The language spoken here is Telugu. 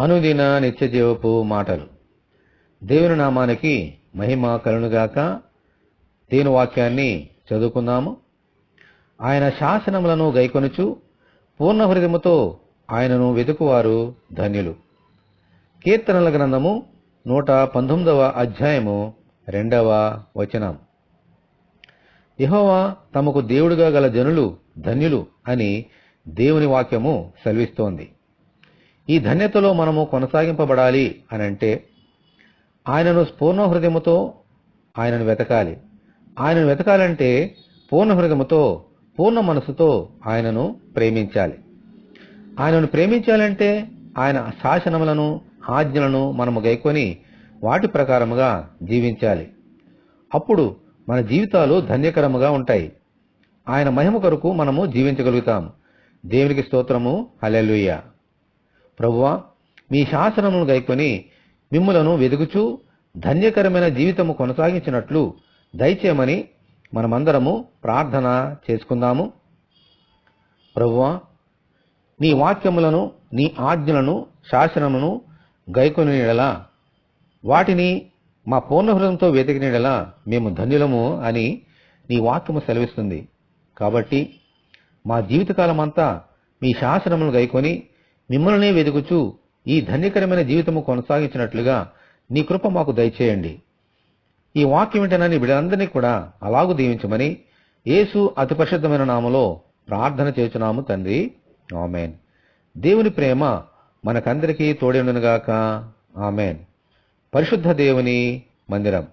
అనుదిన నిత్యజీవపు మాటలు. దేవుని నామానికి మహిమ కలుగునుగాక. దేవుని వాక్యాన్ని చదువుకుందాము. ఆయన శాసనములను గైకొనుచు పూర్ణ హృదయముతో ఆయనను వెతుకువారు ధన్యులు. కీర్తనల గ్రంథము 119వ అధ్యాయము 2వ వచనం. యెహోవా తమకు దేవుడుగా గల జనులు ధన్యులు అని దేవుని వాక్యము సెలవిస్తోంది. ఈ ధన్యతలో మనము కొనసాగింపబడాలి అనంటే ఆయనను పూర్ణ హృదయముతో ఆయనను వెతకాలి. ఆయనను వెతకాలంటే పూర్ణ హృదయముతో పూర్ణ మనసుతో ఆయనను ప్రేమించాలి. ఆయనను ప్రేమించాలంటే ఆయన శాసనములను ఆజ్ఞలను మనము గైకొని వాటి ప్రకారముగా జీవించాలి. అప్పుడు మన జీవితాలు ధన్యకరముగా ఉంటాయి. ఆయన మహిమ కొరకు మనము జీవించగలుగుతాం. దేవునికి స్తోత్రము. హల్లెలూయా. ప్రభువా, మీ శాసనమును గైకొని మిమ్ములను వెదుగుచూ ధన్యకరమైన జీవితము కొనసాగించినట్లు దయచేయమని మనమందరము ప్రార్థన చేసుకుందాము. ప్రభువా, నీ వాక్యములను నీ ఆజ్ఞలను శాసనమును గైకొని ఎడల వాటిని మా పూర్ణ హృదయంతో వెతికిన ఎడల మేము ధన్యులము అని నీ వాక్యము సెలవిస్తుంది. కాబట్టి మా జీవితకాలమంతా మీ శాసనమును గైకొని మిమ్మల్నే వెదుగుచూ ఈ ధన్యకరమైన జీవితము కొనసాగించినట్లుగా నీ కృప మాకు దయచేయండి. ఈ వాక్యం వింటనని బిడ్డలందరినీ కూడా అలాగూ దీవించమని యేసు అతి పరిశుద్ధమైన నామములో ప్రార్థన చేస్తున్నాము తండ్రి. ఆమేన్. దేవుని ప్రేమ మనకందరికీ తోడేండునుగాక. ఆమేన్. పరిశుద్ధ దేవుని మందిరం.